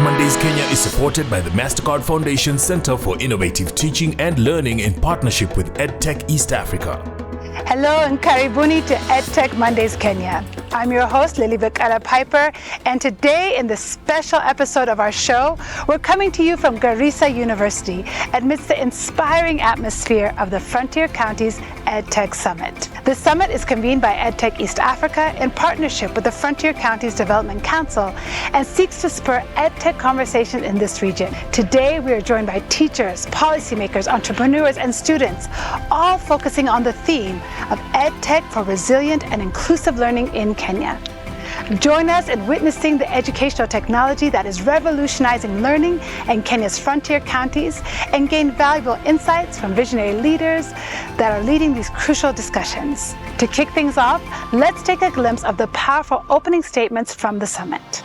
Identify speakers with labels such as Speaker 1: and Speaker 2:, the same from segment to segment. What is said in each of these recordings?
Speaker 1: Mondays Kenya is supported by the MasterCard Foundation Center for Innovative Teaching and Learning in partnership with EdTech East Africa.
Speaker 2: Hello and karibuni to EdTech Mondays Kenya. I'm your host, Lilibet Piper, and today in this special episode of our show, we're coming to you from Garissa University amidst the inspiring atmosphere of the Frontier Counties EdTech Summit. The summit is convened by EdTech East Africa in partnership with the Frontier Counties Development Council and seeks to spur EdTech conversation in this region. Today, we are joined by teachers, policymakers, entrepreneurs, and students, all focusing on the theme of EdTech for resilient and inclusive learning in Kenya. Join us in witnessing the educational technology that is revolutionizing learning in Kenya's frontier counties and gain valuable insights from visionary leaders that are leading these crucial discussions. To kick things off, let's take a glimpse of the powerful opening statements from the summit.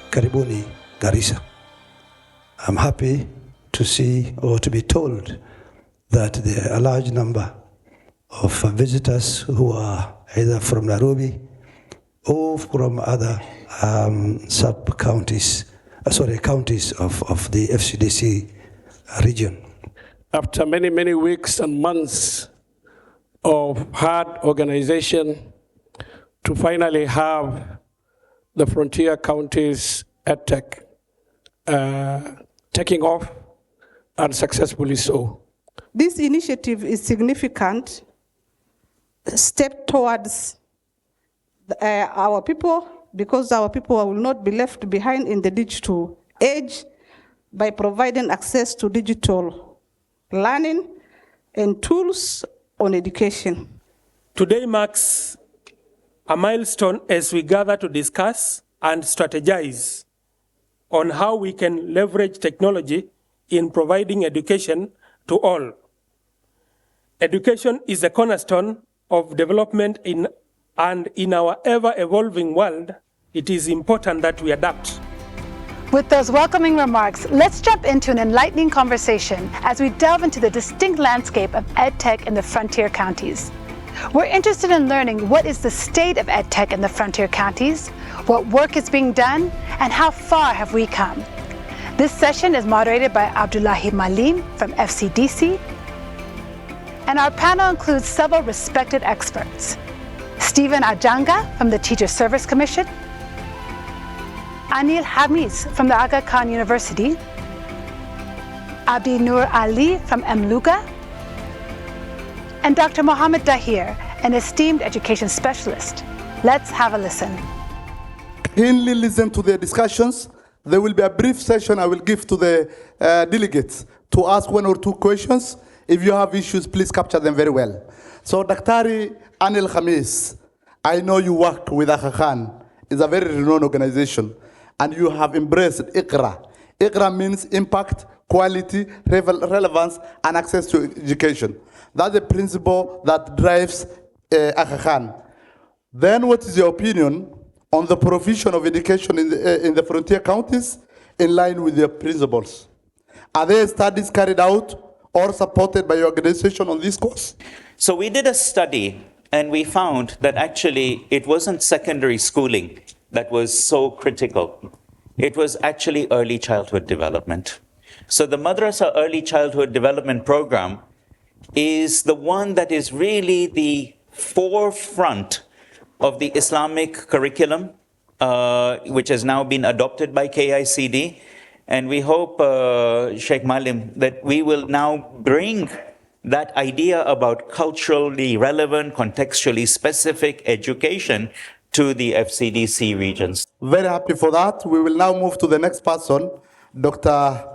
Speaker 3: Karibuni, Garissa. I'm happy to see or to be told that there are a large number of visitors who are either from Nairobi or from other counties of the FCDC region.
Speaker 4: After many, many weeks and months of hard organization, to finally have the Frontier Counties EdTech taking off, and successfully so.
Speaker 5: This initiative is a significant step towards our people, because our people will not be left behind in the digital age by providing access to digital learning and tools on education.
Speaker 6: Today marks a milestone as we gather to discuss and strategize on how we can leverage technology in providing education to all. Education is a cornerstone of development in our ever-evolving world. It is important that we adapt.
Speaker 2: With those welcoming remarks, let's jump into an enlightening conversation as we delve into the distinct landscape of EdTech in the frontier counties. We're interested in learning what is the state of EdTech in the frontier counties, what work is being done, and how far have we come. This session is moderated by Abdullahi Malim from FCDC, and our panel includes several respected experts. Stephen Ajanga from the Teacher Service Commission, Anil Hamis from the Aga Khan University, Abdi Nur Ali from MLUGA, and Dr. Mohammed Dahir, an esteemed education specialist. Let's have a listen.
Speaker 7: Keenly listen to the discussions. There will be a brief session I will give to the delegates to ask one or two questions. If you have issues, please capture them very well. So, Dr. Anil Hamis, I know you work with Aga Khan. It's a very renowned organization, and you have embraced IQRA. IQRA means impact, quality, relevance, and access to education. That's the principle that drives Aga Khan. Then what is your opinion on the provision of education in the frontier counties in line with your principles? Are there studies carried out or supported by your organization on this course?
Speaker 8: So we did a study, and we found that actually it wasn't secondary schooling that was so critical. It was actually early childhood development. So the Madrasa Early Childhood Development Program is the one that is really the forefront of the Islamic curriculum, which has now been adopted by KICD. And we hope, Sheikh Malim, that we will now bring that idea about culturally relevant, contextually specific education to the FCDC regions.
Speaker 7: Very happy for that. We will now move to the next person, Dr.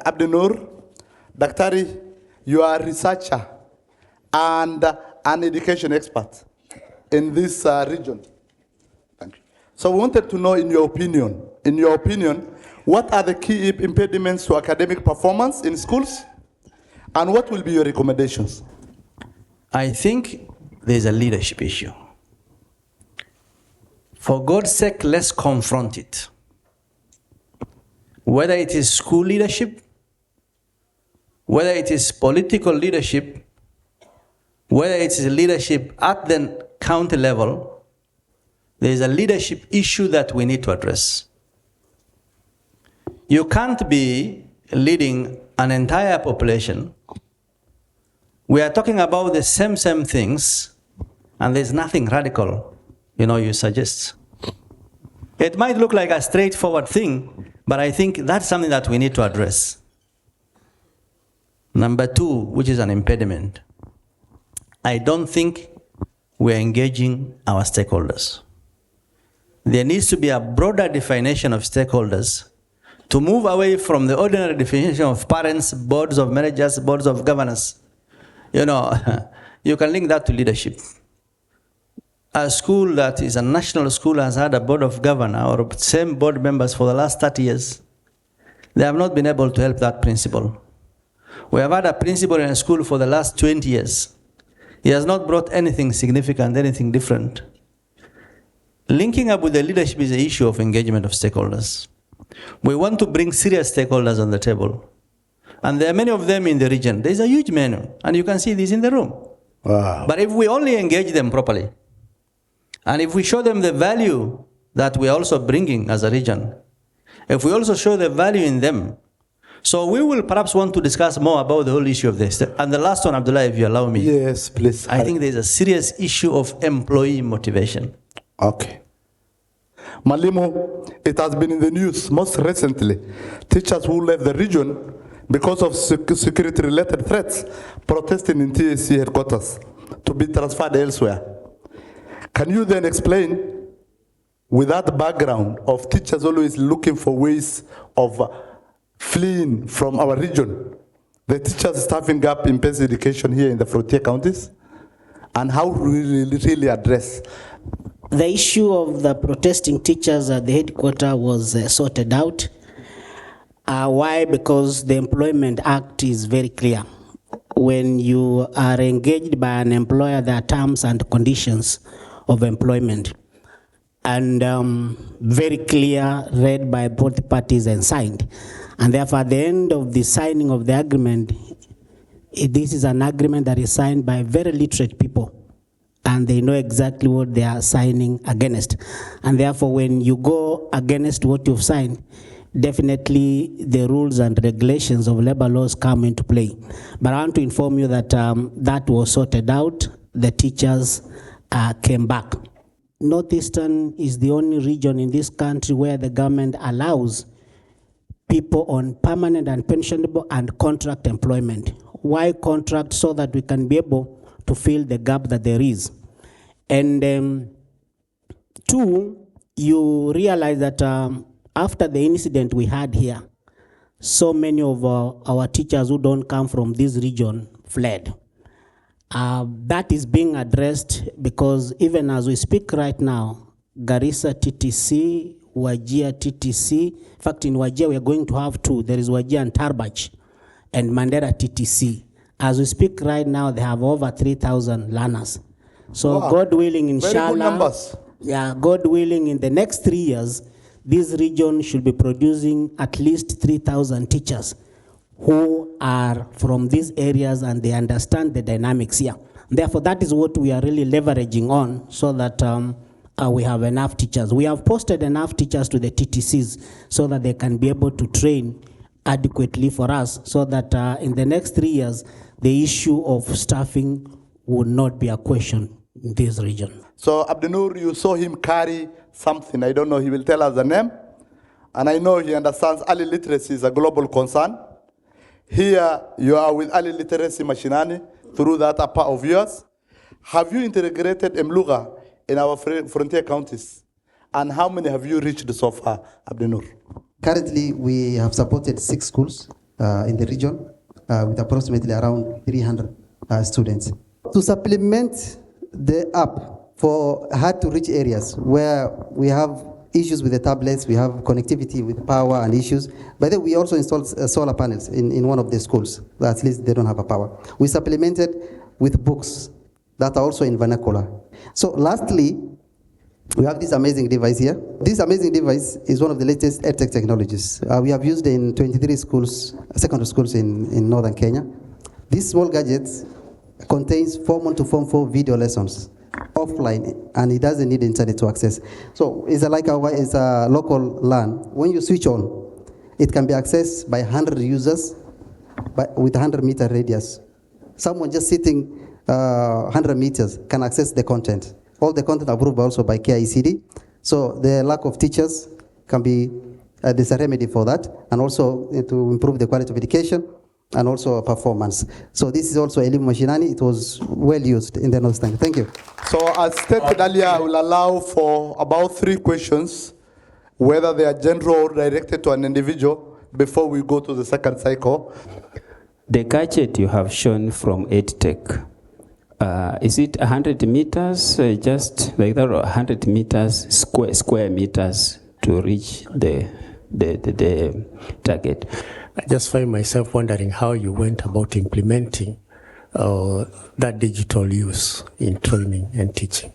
Speaker 7: Abdinur. Dr. You are a researcher and an education expert in this region. Thank you. So we wanted to know, in your opinion, what are the key impediments to academic performance in schools, and what will be your recommendations?
Speaker 9: I think there's a leadership issue. For God's sake, let's confront it. Whether it is school leadership, whether it is political leadership, whether it is leadership at the county level, there is a leadership issue that we need to address. You can't be leading an entire population. We are talking about the same things, and there's nothing radical, you suggest. It might look like a straightforward thing, but I think that's something that we need to address. Number two, which is an impediment, I don't think we're engaging our stakeholders. There needs to be a broader definition of stakeholders to move away from the ordinary definition of parents, boards of managers, boards of governors. You can link that to leadership. A school that is a national school has had a board of governor or same board members for the last 30 years. They have not been able to help that principle. We have had a principal in a school for the last 20 years. He has not brought anything significant, anything different. Linking up with the leadership is the issue of engagement of stakeholders. We want to bring serious stakeholders on the table. And there are many of them in the region. There's a huge menu, and you can see this in the room.
Speaker 3: Wow.
Speaker 9: But if we only engage them properly, and if we show them the value that we are also bringing as a region, if we also show the value in them, so we will perhaps want to discuss more about the whole issue of this. And the last one, Abdullah, if you allow me.
Speaker 3: Yes, please.
Speaker 9: I think there's a serious issue of employee motivation.
Speaker 3: Okay.
Speaker 7: Malimo, it has been in the news most recently. Teachers who left the region because of security-related threats, protesting in TSC headquarters to be transferred elsewhere. Can you then explain, with that background of teachers always looking for ways of fleeing from our region, the teachers staffing gap in basic education here in the frontier counties, and how we really address?
Speaker 10: The issue of the protesting teachers at the headquarters was sorted out. Why? Because the Employment Act is very clear. When you are engaged by an employer, there are terms and conditions of employment, and very clear, read by both parties and signed. And therefore, at the end of the signing of the agreement, this is an agreement that is signed by very literate people, and they know exactly what they are signing against. And therefore, when you go against what you've signed, definitely the rules and regulations of labor laws come into play. But I want to inform you that that was sorted out. The teachers came back. Northeastern is the only region in this country where the government allows people on permanent and pensionable and contract employment. Why contract? So that we can be able to fill the gap that there is. And two, you realize that after the incident we had here, so many of our teachers who don't come from this region fled. That is being addressed because even as we speak right now, Garissa TTC, Wajir TTC, in fact in Wajir we are going to have two. There is Wajir and Tarbach and Mandera TTC. As we speak right now, they have over 3,000 learners. So wow. God willing, inshallah,
Speaker 7: very good numbers.
Speaker 10: Yeah, God willing, in the next 3 years, this region should be producing at least 3,000 teachers who are from these areas and they understand the dynamics here. Therefore, that is what we are really leveraging on, so that we have enough teachers. We have posted enough teachers to the TTCs so that they can be able to train adequately for us, so that in the next 3 years, the issue of staffing would not be a question in this region.
Speaker 7: So Abdinur, you saw him carry something. I don't know, he will tell us the name. And I know he understands early literacy is a global concern. Here you are with early literacy Mashinani through that part of yours. Have you integrated Mluga in our frontier counties? And how many have you reached so far, Abdinur?
Speaker 11: Currently, we have supported 6 schools in the region with approximately around 300 students. To supplement the app for hard-to-reach areas where we have issues with the tablets, we have connectivity with power and issues. By the way, we also installed solar panels in one of the schools, at least they don't have a power. We supplemented with books that are also in vernacular. So lastly, We have this amazing device here. This amazing device is one of the latest EdTech technologies. We have used it in 23 schools, secondary schools in northern Kenya. This small gadget contains Form 1 to Form 4 video lessons offline, and it doesn't need internet to access. So it's it's a local LAN. When you switch on, it can be accessed by 100 users with 100-meter radius. Someone just sitting 100 meters can access the content. All the content approved also by KICD. So the lack of teachers can be, there's a remedy for that, and also to improve the quality of education and also performance. So this is also Elimu Mashinani. It was well used in the North. Thank you.
Speaker 7: So as stated earlier, I will allow for about 3 questions, whether they are general or directed to an individual, before we go to the second cycle.
Speaker 12: The gadget you have shown from EdTech, is it 100 meters, just like that, or 100 meters, square meters to reach the target?
Speaker 13: I just find myself wondering how you went about implementing that digital use in training and teaching.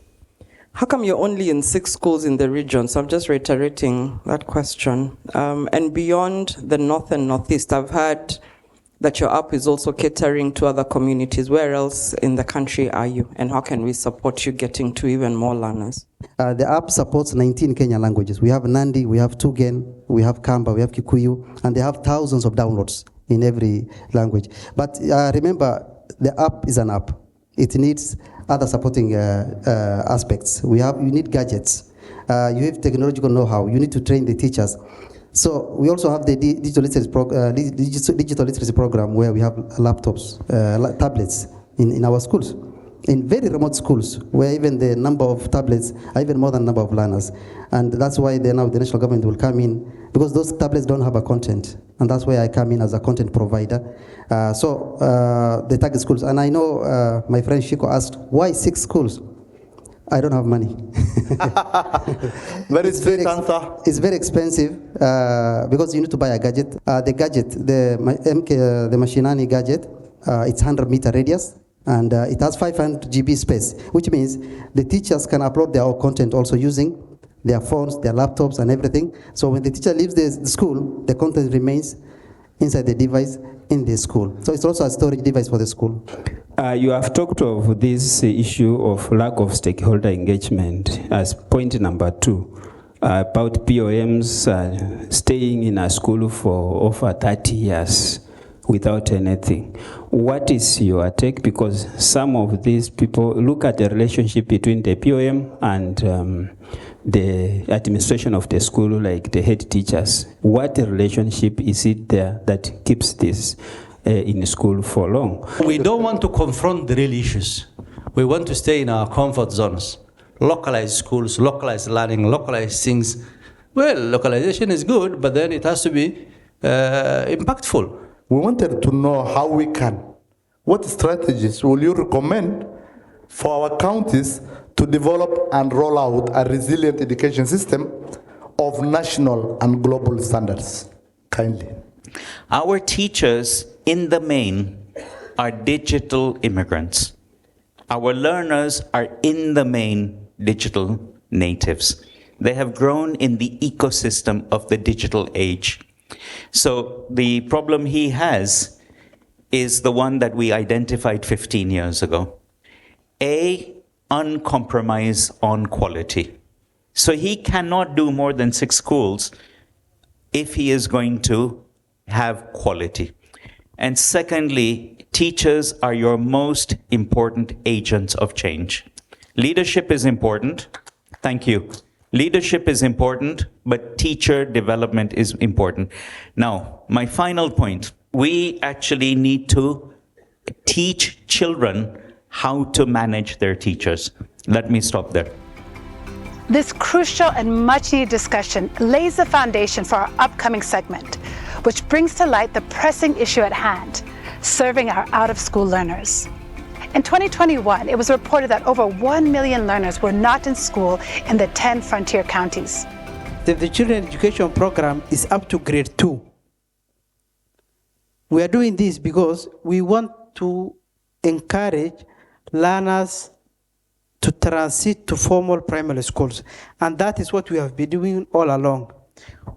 Speaker 14: How come you're only in 6 schools in the region? So I'm just reiterating that question. And beyond the north and northeast, I've heard that your app is also catering to other communities. Where else in the country are you? And how can we support you getting to even more learners?
Speaker 11: The app supports 19 Kenyan languages. We have Nandi, we have Tugen, we have Kamba, we have Kikuyu, and they have thousands of downloads in every language. But remember, the app is an app. It needs other supporting aspects. You need gadgets. You have technological know-how. You need to train the teachers. So we also have the digital literacy program where we have laptops, tablets in our schools, in very remote schools where even the number of tablets are even more than the number of learners. And that's why now the national government will come in, because those tablets don't have a content. And that's why I come in as a content provider. The target schools, and I know my friend Shiko asked, why 6 schools? I don't have money.
Speaker 7: Very straight answer.
Speaker 11: It's very expensive because you need to buy a gadget. The Mashinani gadget, it's 100-meter radius, and it has 500 GB space, which means the teachers can upload their own content also using their phones, their laptops, and everything. So when the teacher leaves the school, the content remains inside the device in the school. So it's also a storage device for the school.
Speaker 12: You have talked of this issue of lack of stakeholder engagement as point number 2, about POMs staying in a school for over 30 years without anything. What is your take? Because some of these people look at the relationship between the POM and the administration of the school, like the head teachers. What relationship is it there that keeps this in school for long?
Speaker 9: We don't want to confront the real issues. We want to stay in our comfort zones. Localized schools, localized learning, localized things. Well, localization is good, but then it has to be impactful.
Speaker 7: We wanted to know how we can. What strategies will you recommend for our counties to develop and roll out a resilient education system of national and global standards? Kindly.
Speaker 8: Our teachers, in the main, are digital immigrants. Our learners are, in the main, digital natives. They have grown in the ecosystem of the digital age. So the problem he has is the one that we identified 15 years ago. Uncompromise on quality. So he cannot do more than 6 schools if he is going to have quality. And secondly, teachers are your most important agents of change. Leadership is important. Thank you. Leadership is important, but teacher development is important. Now, my final point, we actually need to teach children how to manage their teachers. Let me stop there.
Speaker 2: This crucial and much-needed discussion lays the foundation for our upcoming segment, which brings to light the pressing issue at hand, serving our out-of-school learners. In 2021, it was reported that over 1 million learners were not in school in the 10 frontier counties.
Speaker 15: The children education program is up to grade 2. We are doing this because we want to encourage learners to transit to formal primary schools. And that is what we have been doing all along.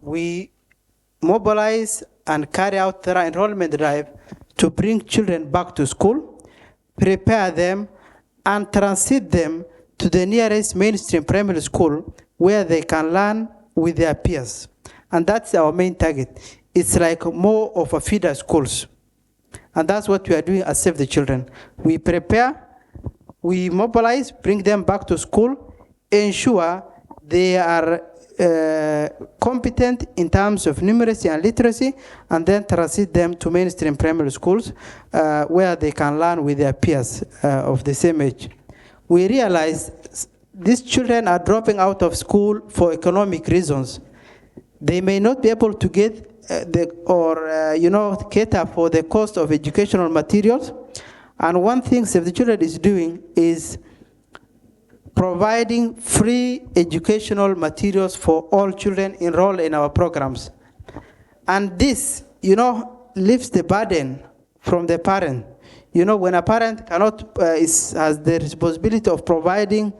Speaker 15: We mobilize and carry out the enrollment drive to bring children back to school, prepare them, and transit them to the nearest mainstream primary school where they can learn with their peers. And that's our main target. It's like more of a feeder schools. And that's what we are doing at Save the Children. We prepare, we mobilize, bring them back to school, ensure they are competent in terms of numeracy and literacy, and then transit them to mainstream primary schools where they can learn with their peers of the same age. We realize these children are dropping out of school for economic reasons. They may not be able to get cater for the cost of educational materials. And one thing Save the Children is doing is providing free educational materials for all children enrolled in our programs. And this, lifts the burden from the parent. When a parent cannot, has the responsibility of providing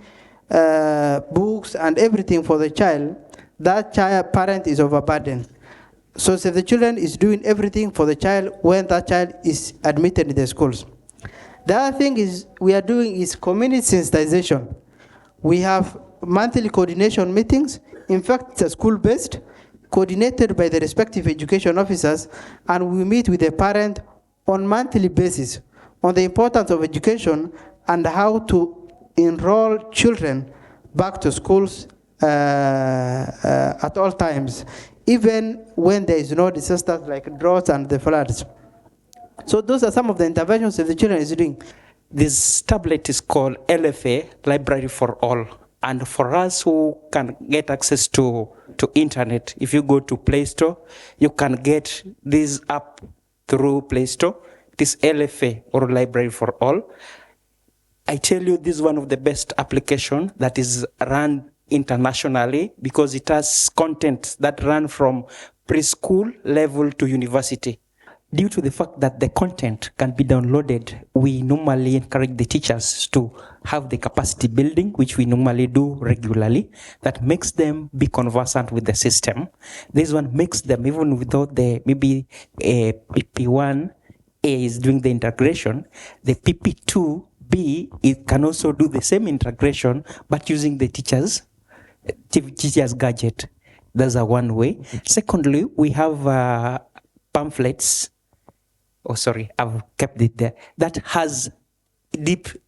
Speaker 15: books and everything for the child, that parent is overburdened. So Save the Children is doing everything for the child when that child is admitted in the schools. The other thing we are doing is community sensitization. We have monthly coordination meetings. In fact, it's school-based, coordinated by the respective education officers, and we meet with the parent on monthly basis on the importance of education and how to enroll children back to schools at all times, even when there is no disasters like droughts and the floods. So those are some of the interventions that the children is doing.
Speaker 16: This tablet is called LFA, Library for All. And for us who can get access to internet, if you go to Play Store, you can get this app through Play Store. It is LFA, or Library for All. I tell you, this is one of the best applications that is run internationally because it has content that run from preschool level to university. Due to the fact that the content can be downloaded, we normally encourage the teachers to have the capacity building, which we normally do regularly, that makes them be conversant with the system. This one makes them, even without the maybe PP1A is doing the integration, the PP2B, it can also do the same integration, but using the teacher's gadget. That's one way. Secondly, we have pamphlets. Oh, sorry, I've kept it there. That has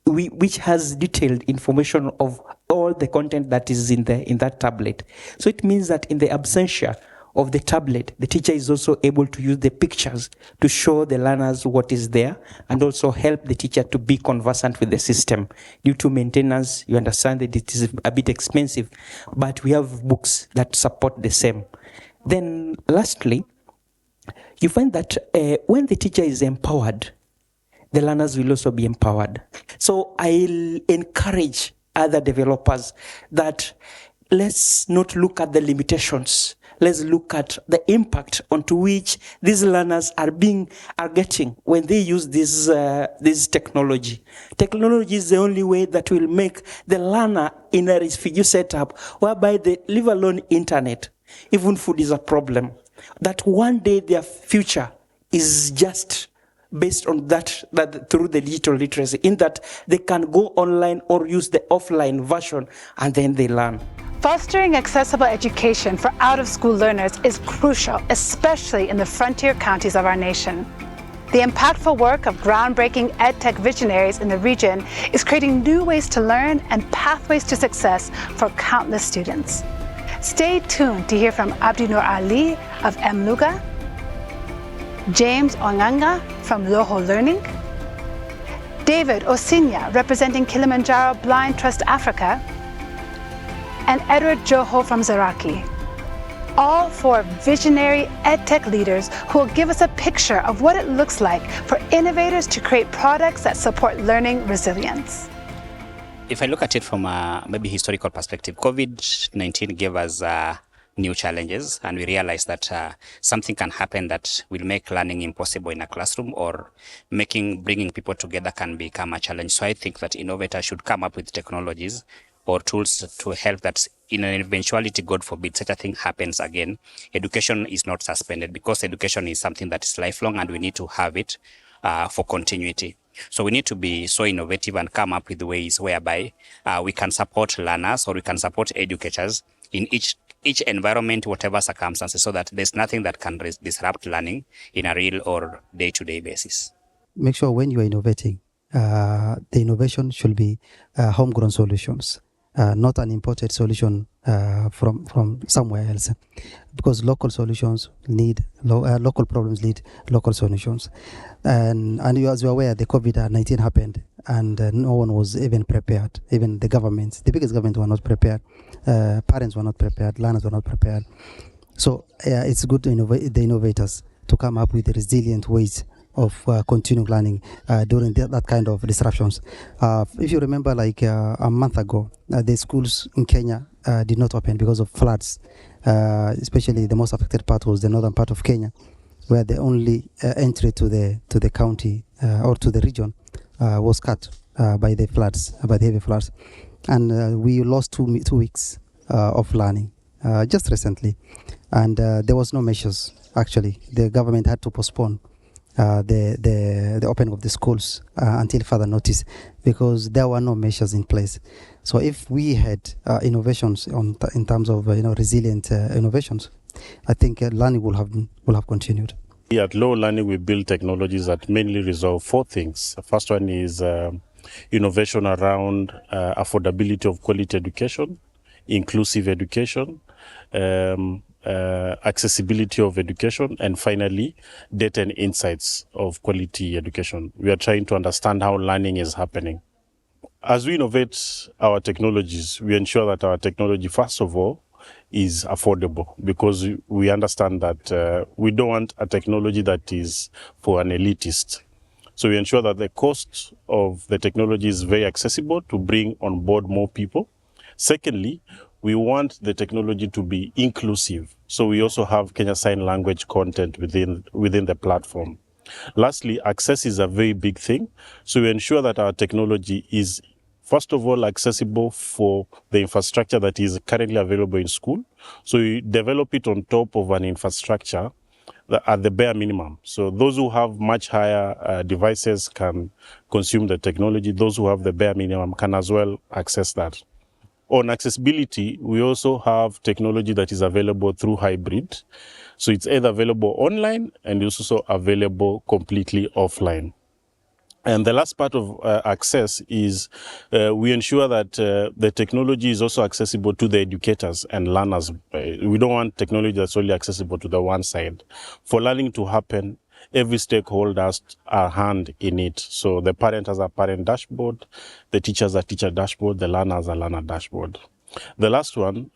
Speaker 16: which has detailed information of all the content that is in that tablet. So it means that in the absentia of the tablet, the teacher is also able to use the pictures to show the learners what is there and also help the teacher to be conversant with the system. Due to maintenance, you understand that it is a bit expensive, but we have books that support the same. Then lastly, you find that when the teacher is empowered, the learners will also be empowered. So I'll encourage other developers that let's not look at the limitations. Let's look at the impact onto which these learners are getting when they use this technology. Technology is the only way that will make the learner in a refugee setup whereby they live alone internet. Even food is a problem. That one day their future is just based on that through the digital literacy, in that they can go online or use the offline version and then they learn.
Speaker 2: Fostering accessible education for out-of-school learners is crucial, especially in the frontier counties of our nation. The impactful work of groundbreaking EdTech visionaries in the region is creating new ways to learn and pathways to success for countless students. Stay tuned to hear from Abdi Nur Ali of Mluga, James Onganga from Loho Learning, David Osinya representing Kilimanjaro Blind Trust Africa, and Edward Joho from Zaraki. All four visionary EdTech leaders who will give us a picture of what it looks like for innovators to create products that support learning resilience.
Speaker 17: If I look at it from a maybe historical perspective, COVID-19 gave us new challenges, and we realized that something can happen that will make learning impossible in a classroom, or bringing people together can become a challenge. So I think that innovators should come up with technologies or tools to help that in an eventuality, God forbid, such a thing happens again, education is not suspended, because education is something that is lifelong and we need to have it for continuity. So we need to be so innovative and come up with ways whereby we can support learners, or we can support educators in each environment, whatever circumstances, so that there's nothing that can disrupt learning in a real or day-to-day basis.
Speaker 11: Make sure when you are innovating, the innovation should be homegrown solutions, not an imported solution from somewhere else, because local solutions need local problems need local solutions. And as you're aware, the COVID-19 happened, and no one was even prepared. Even the governments, the biggest government, were not prepared. Parents were not prepared. Learners were not prepared. So it's good to innovate, the innovators, to come up with resilient ways of continuing learning during that kind of disruptions. If you remember, like a month ago, the schools in Kenya did not open because of floods. Especially the most affected part was the northern part of Kenya, where the only entry to the county or to the region was cut by the floods, by the heavy floods, and we lost two weeks of learning just recently, and there was no measures. Actually, the government had to postpone the opening of the schools until further notice, because there were no measures in place. So if we had innovations in terms of resilient innovations, I think learning will have continued.
Speaker 18: At Low Learning, we build technologies that mainly resolve four things. The first one is innovation around affordability of quality education, inclusive education, accessibility of education, and finally, data and insights of quality education. We are trying to understand how learning is happening. As we innovate our technologies, we ensure that our technology, first of all, is affordable, because we understand that we don't want a technology that is for an elitist. So we ensure that the cost of the technology is very accessible to bring on board more people. Secondly, we want the technology to be inclusive. So we also have Kenya Sign Language content within the platform. Lastly, access is a very big thing. So we ensure that our technology is, first of all, accessible for the infrastructure that is currently available in school. So we develop it on top of an infrastructure at the bare minimum. So those who have much higher devices can consume the technology. Those who have the bare minimum can as well access that. On accessibility, we also have technology that is available through hybrid. So it's either available online and it's also available completely offline. And the last part of access is we ensure that the technology is also accessible to the educators and learners. We don't want technology that's only accessible to the one side. For learning to happen, every stakeholder has a hand in it. So the parent has a parent dashboard, the teacher has a teacher dashboard, the learner has a learner dashboard. The last one,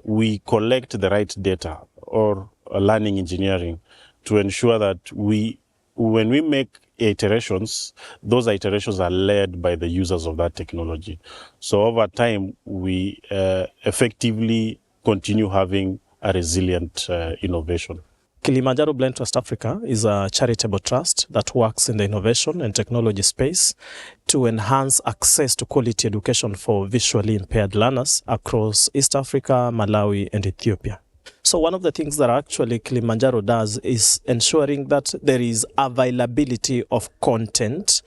Speaker 18: we collect the right data, or learning engineering, to ensure that when we make iterations, those iterations are led by the users of that technology. So over time, we effectively continue having a resilient innovation.
Speaker 19: Kilimanjaro Blend Trust Africa is a charitable trust that works in the innovation and technology space to enhance access to quality education for visually impaired learners across East Africa, Malawi, and Ethiopia. So one of the things that actually Kilimanjaro does is ensuring that there is availability of content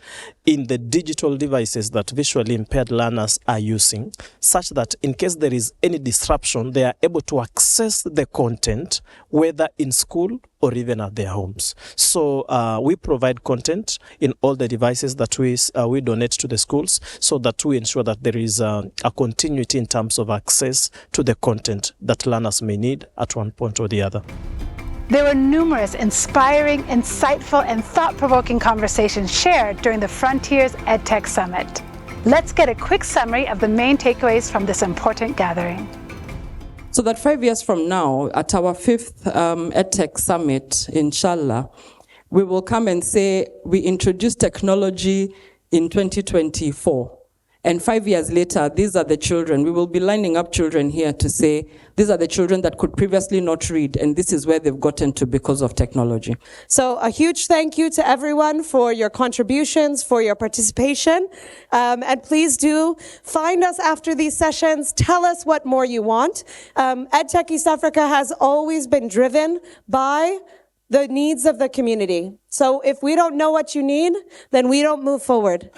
Speaker 19: in the digital devices that visually impaired learners are using, such that in case there is any disruption, they are able to access the content, whether in school or even at their homes. So we provide content in all the devices that we donate to the schools, so that we ensure that there is a continuity in terms of access to the content that learners may need at one point or the other.
Speaker 2: There were numerous inspiring, insightful, and thought-provoking conversations shared during the Frontiers EdTech Summit. Let's get a quick summary of the main takeaways from this important gathering.
Speaker 14: So that 5 years from now, at our 5th EdTech Summit, inshallah, we will come and say we introduced technology in 2024. And 5 years later, these are the children. We will be lining up children here to say, these are the children that could previously not read, and this is where they've gotten to because of technology.
Speaker 20: So a huge thank you to everyone for your contributions, for your participation. And please do find us after these sessions. Tell us what more you want. EdTech East Africa has always been driven by the needs of the community. So if we don't know what you need, then we don't move forward.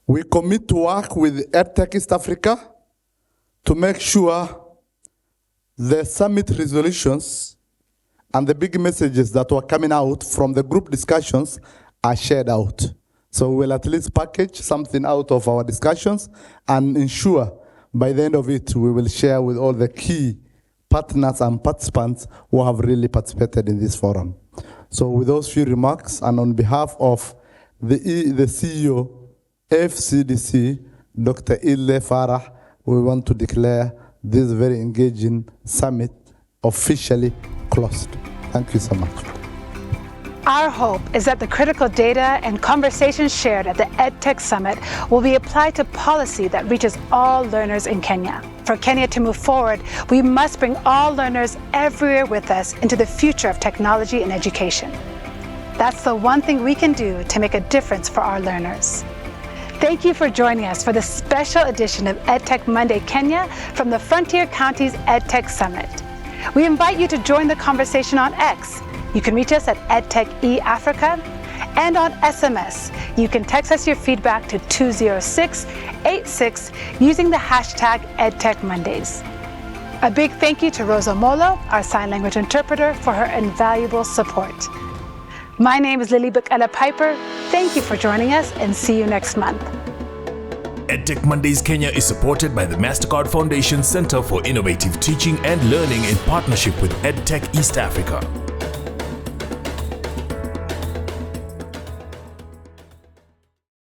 Speaker 7: We commit to work with EdTech East Africa to make sure the summit resolutions and the big messages that were coming out from the group discussions are shared out. So we'll at least package something out of our discussions and ensure by the end of it, we will share with all the key partners and participants who have really participated in this forum. So with those few remarks, and on behalf of the CEO, FCDC, Dr. Ile Farah, we want to declare this very engaging summit officially closed. Thank you so much.
Speaker 2: Our hope is that the critical data and conversations shared at the EdTech Summit will be applied to policy that reaches all learners in Kenya. For Kenya to move forward, we must bring all learners everywhere with us into the future of technology and education. That's the one thing we can do to make a difference for our learners. Thank you for joining us for this special edition of EdTech Monday Kenya from the Frontier Counties EdTech Summit. We invite you to join the conversation on X. You can reach us at EdTech eAfrica, and on SMS. You can text us your feedback to 20686 using the hashtag EdTech Mondays. A big thank you to Rosa Molo, our sign language interpreter, for her invaluable support. My name is Lily Bukala Piper. Thank you for joining us, and see you next month.
Speaker 1: EdTech Mondays Kenya is supported by the MasterCard Foundation Center for Innovative Teaching and Learning in partnership with EdTech East Africa.